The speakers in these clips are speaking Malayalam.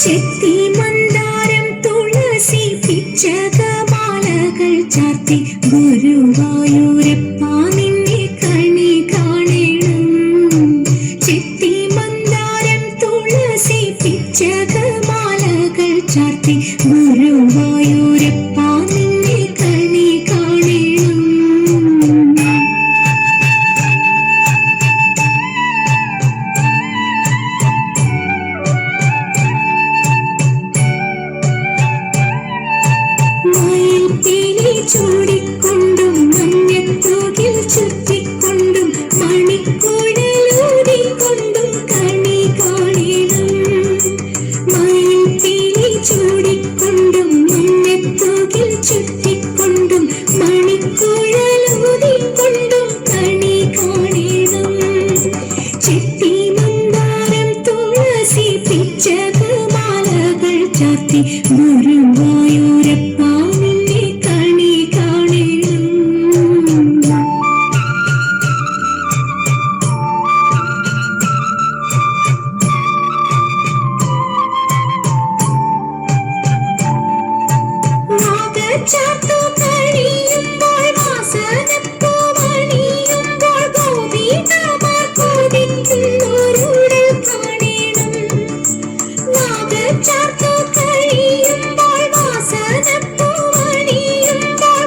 ചെത്തി മന്ദാരം തുളസി പിച്ചകമാലകൾ ചാർത്തി ഗുരുവായൂരപ്പ നിന്നെ കണി കാണണം. ചെത്തി മന്ദാരം തുളസി പിച്ചകമാലകൾ ചാർത്തി ഗുരുവായൂരപ്പ നിന്നെ കണി കാണണം. ചൂടിക്കൊണ്ടും മഞ്ഞത്തൂകിൽ ചുറ്റിക്കൊണ്ടും മണിക്കുഴലൂതിക്കൊണ്ടും കണി കാണണം. മയിൽപ്പീലി ചൂടിക്കൊണ്ടും മഞ്ഞത്തൂകിൽ ചുറ്റിക്കൊണ്ടും മണിക്കുഴലൂതിക്കൊണ്ടും കണി കാണണം. ചെത്തി മന്ദാരം തുളസി പിച്ചകമാലകൾ ചാർത്തി ഗുരുവായൂരപ്പ ചാർത്തു കഴിയുമ്പോൾ വാസനപ്പൂവണിയുമ്പോൾ ഗോപികമാർ കൊതിക്കുന്നൊരുടൽ കാണണം. നാഗചാർത്തു കഴിയുമ്പോൾ വാസനപ്പൂവണിയുമ്പോൾ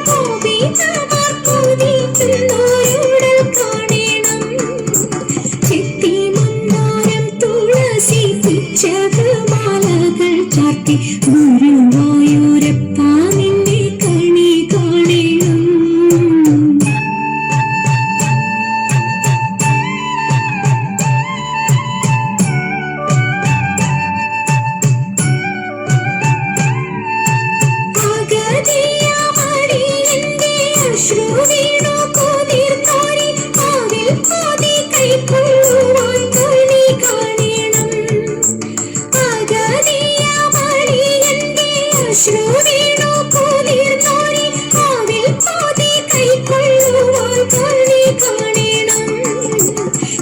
ഗോപികമാർ കൊതിക്കുന്നൊരുടൽ കാണണം. ചെത്തി മന്ദാരം തുളസി പിച്ചകമാലകൾ ചാർത്തി ഗുരുവായൂരപ്പ നിന്നെ കണി കാണണം. അഗതിയമടിയന്റെ അശ്രു വീണു കുതിർന്നോരി ആവിൽ കോതി കൈക്കൊള്ളുവാൻ കണി കാണണം. അഗതിയമടിയന്റെ അശ്രു വീണു കുതിർന്നോരി ആവിൽ കോതി കൈക്കൊള്ളുവാൻ കണി കാണണം.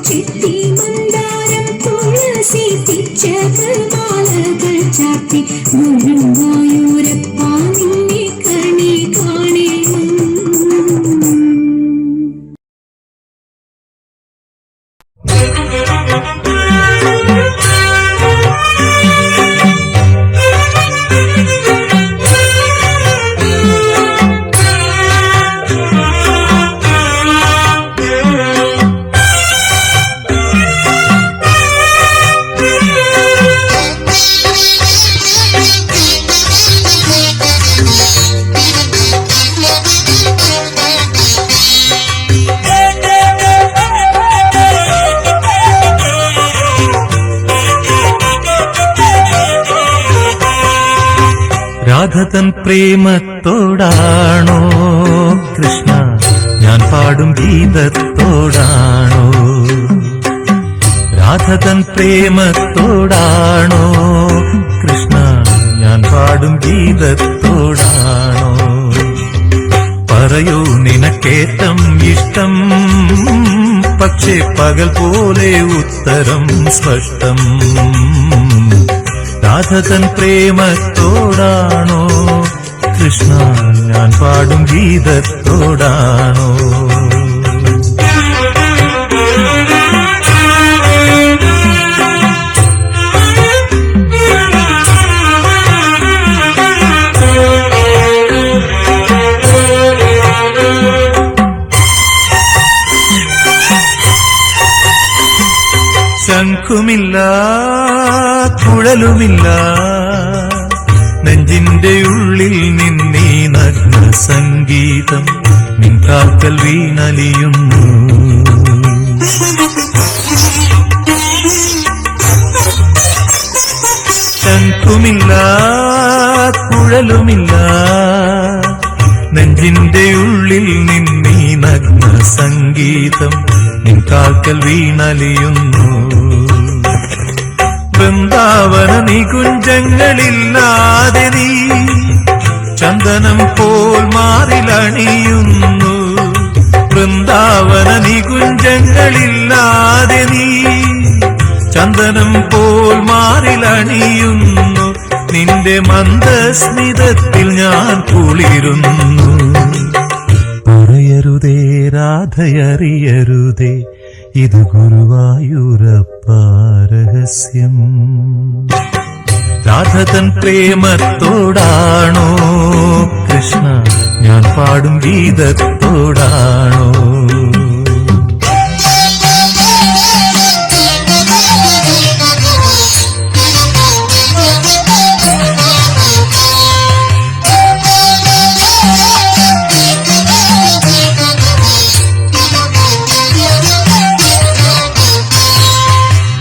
ചെത്തി മന്ദാരം തുളസി പിച്ചകമാലകൾ ചാർത്തി ഗുരുവായൂരപ്പ നിന്നെ കണി കാണണം. രാധതൻ പ്രേമത്തോടാണോ കൃഷ്ണ ഞാൻ പാടും ഗീതത്തോടാണോ? രാധതൻ പ്രേമത്തോടാണോ കൃഷ്ണ ഞാൻ പാടും ഗീതത്തോടാണോ? പറയൂ നിനക്കേറ്റം ഇഷ്ടം, പക്ഷേ പകൽ പോലെ ഉത്തരം സ്പഷ്ടം. രാധതൻ പ്രേമത്തോടാണോ കൃഷ്ണ ഞാൻ പാടും ഗീതത്തോടാണോ? ശംഖുമില്ല കുഴലുമില്ല നെഞ്ചിന്റെ ഉള്ളിൽ നിന്നീ നഗ്ന സംഗീതം നിൻ കാൽക്കൽ വീണലിയുന്നു. ശംഖുമില്ല കുഴലുമില്ല നെഞ്ചിന്റെ ഉള്ളിൽ നിന്നീ നഗ്ന സംഗീതം നിൻ കാൽക്കൽ വീണലിയുന്നു. വൃന്ദാവന നികുഞ്ചങ്ങളില്ലാതെ നീ ചന്ദനം പോൽ മാറിലണിയുന്നു. വൃന്ദാവന നികുഞ്ചങ്ങളില്ലാതെ നീ ചന്ദനം പോൽ മാറിലണിയുന്നു. നിന്റെ മന്ദസ്മിതത്തിൽ ഞാൻ കുളിരുന്നു. പറയരുതേ രാധയറിയരുതേ, ഇത് ഗുരുവായൂരപ്പ രഹസ്യം. രാധതൻ പ്രേമത്തോടാണോ കൃഷ്ണ ഞാൻ പാടും ഗീതത്തോടാണോ?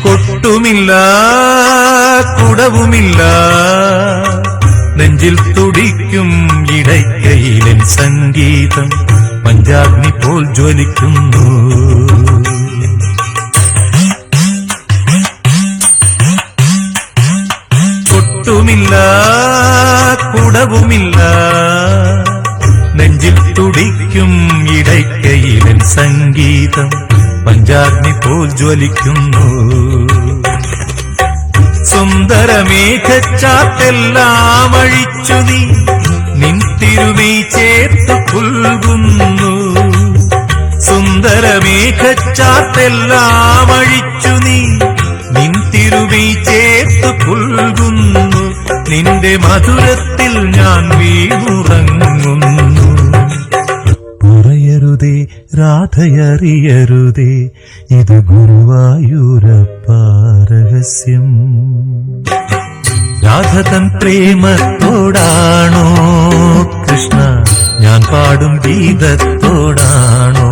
കൊട്ടുമില്ല കുടവുമില്ല, നെഞ്ചിൽ തുടിക്കും ഇടയ്ക്കയിലൻ സംഗീതം പഞ്ചാഗ്നി പോൽ ജ്വലിക്കുന്നു. കൊട്ടുമില്ല കുടവുമില്ല, നെഞ്ചിൽ തുടിക്കും ഇടയ്ക്കയിലൻ സംഗീതം പഞ്ചാഗ്നി പോൽ ജ്വലിക്കുന്നു. സുന്ദരമേഘച്ചാത്തെല്ലാം അഴിച്ചു നീ നിൻ തിരുമൈ ചേർത്തു പുൽകുന്നു. സുന്ദരമേഘച്ചാത്തെല്ലാം അഴിച്ചു നീ നിൻ തിരുമൈ ചേർത്തു പുൽകുന്നു. നിന്റെ മധുരത്തിൽ ഞാൻ വീണുറങ്ങുന്നു. പറയരുതേ രാധയറിയരുതേ, ഇത് ഗുരുവായൂരപ്പ രഹസ്യം. രാധതൻ പ്രേമത്തോടാണോ കൃഷ്ണ ഞാൻ പാടും ഗീതത്തോടാണോ?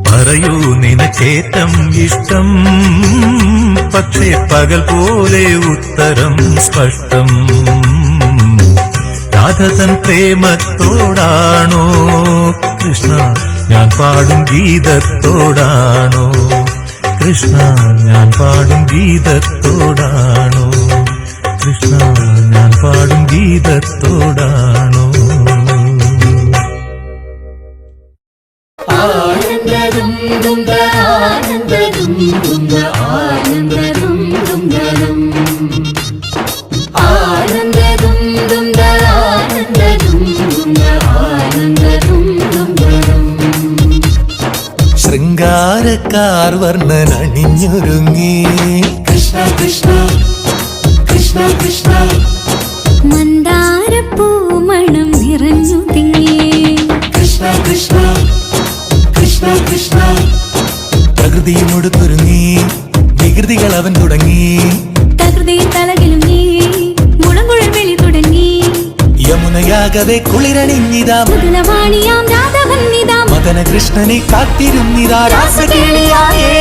പറയൂ നിനക്കേറ്റം ഇഷ്ടം, പക്ഷേ പകൽ പോലെ ഉത്തരം സ്പഷ്ടം. രാധതൻ പ്രേമത്തോടാണോ കൃഷ്ണ ഞാൻ പാടും ഗീതത്തോടാണോ? കൃഷ്ണ ഞാൻ പാടും ഗീതത്തോടാണോ? കൃഷ്ണ ഞാൻ പാടും ഗീതത്തോടാണോ? ആനന്ദദും ദുംദ ആനന്ദദും ദുംദ ആനന്ദദും ദുംദദും ആനന്ദദും ദുംദ ആനന്ദദും ദുംദ ആനന്ദദും ദുംദദും. ശൃംഗാരക്കാർ വർണ്ണനണിഞ്ഞൊരുങ്ങി കൃഷ്ണ കൃഷ്ണ കൃഷ്ണ കൃഷ്ണ. മന്ദാരപ്പൂമണം നിറഞ്ഞു തിങ്ങി കൃഷ്ണ കൃഷ്ണ കൃഷ്ണ കൃഷ്ണ. പ്രകൃതിയുമൊടുത്തൊരുങ്ങി വികൃതികൾ അവൻ തുടങ്ങി. തകൃതിയിൽ തലകിലും നീ മുളങ്കുഴൽ വിളി തുടങ്ങി. യമുനയാകവെ കുളിരണിഞ്ഞിതാ മുതലവാണിയാം രാധവന്നിതാ. മദന കൃഷ്ണനെ കാത്തിരുന്നിതാ രാസകേളിയായേ.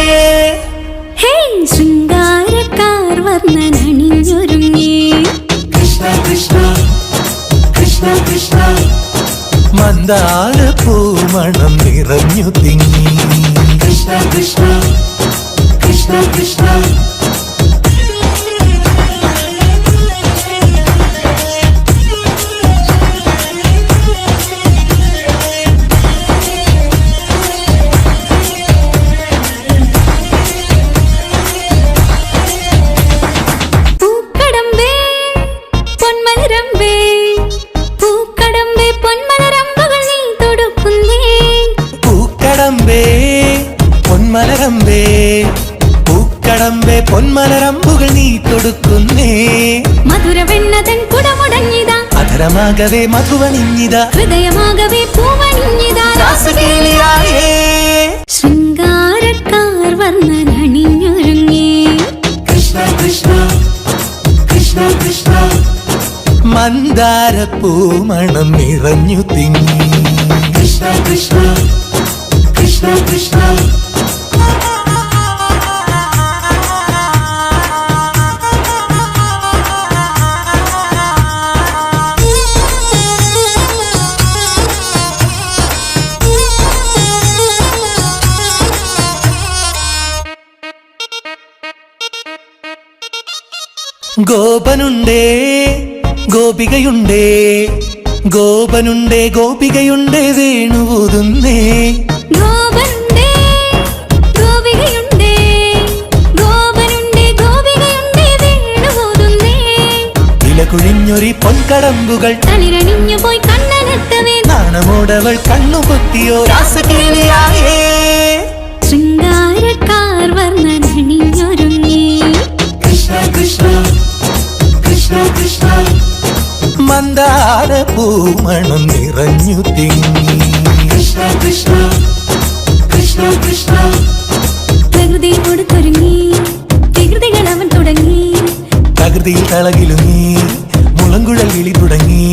ഹേ ശൃംഗാരക്കാർ വർണ്ണനണിഞ്ഞൊരുങ്ങി കൃഷ്ണ കൃഷ്ണ കൃഷ്ണ കൃഷ്ണ. മന്ദാരപ്പൂമണം നിറഞ്ഞു തിങ്ങി കൃഷ്ണ കൃഷ്ണ കൃഷ്ണ കൃഷ്ണ. പൊന്മലരമ്പേ പൂക്കടമ്പേ പൊന്മലരമ്പുകൾ നീ തൊടുക്കുന്നേ. മധുരവെണ്ണതൻ കുടമുടങ്ങിതാ അധരമാകവേ മധുവണിഞ്ഞിതാ ഹൃദയമാകവേ പൂവണിഞ്ഞിതാ രാസകേളിയായേ. ശൃംഗാരക്കാർ വർണ്ണനണിഞ്ഞൊരുങ്ങി കൃഷ്ണ കൃഷ്ണ കൃഷ്ണ കൃഷ്ണ. മന്ദാരപ്പൂമണം നിറഞ്ഞു തിങ്ങി കൃഷ്ണ കൃഷ്ണ കൃഷ്ണ കൃഷ്ണ. ഗോപനുണ്ടേ ഗോപികയുണ്ടേ ഗോപനുണ്ടേ ഗോപികയുണ്ടേ വേണുവൂതുന്നേ. ഗോപനുണ്ടേ ഗോപികയുണ്ടേ ഗോപനുണ്ടേ ഗോപികയുണ്ടേ വേണുവൂതുന്നേ. പൊൻകടമ്പുകൾ തളിരണിഞ്ഞു പോയി കണ്ണനെത്തവേ നാണമോടവൾ കണ്ണുപൊത്തിയോ രാസകേളിയായേ ശൃംഗാരക്കാർ വർണ്ണനണിഞ്ഞൊരുങ്ങി കൃഷ്ണ കൃഷ്ണ കൃഷ്ണ കൃഷ്ണ മന്ദാര പൂമണം നിറഞ്ഞു തിങ്ങി കൃഷ്ണ കൃഷ്ണ കൃഷ്ണ കൃഷ്ണ പ്രകൃതി കൊടുത്തൊരുങ്ങി വികൃതികൾ അവൻ തുടങ്ങി പ്രകൃതിയിൽ തളകിലുങ്ങി മുളങ്കുഴൽ വിളി തുടങ്ങി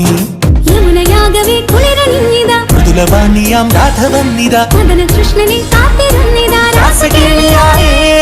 യമുനയാകവേ കുളിരണിഞ്ഞിതാ മൃദുലവാണിയാം രാധവന്നിത മദന കൃഷ്ണനെ കാത്തിരുന്നിതാ രാസകേളിയായേ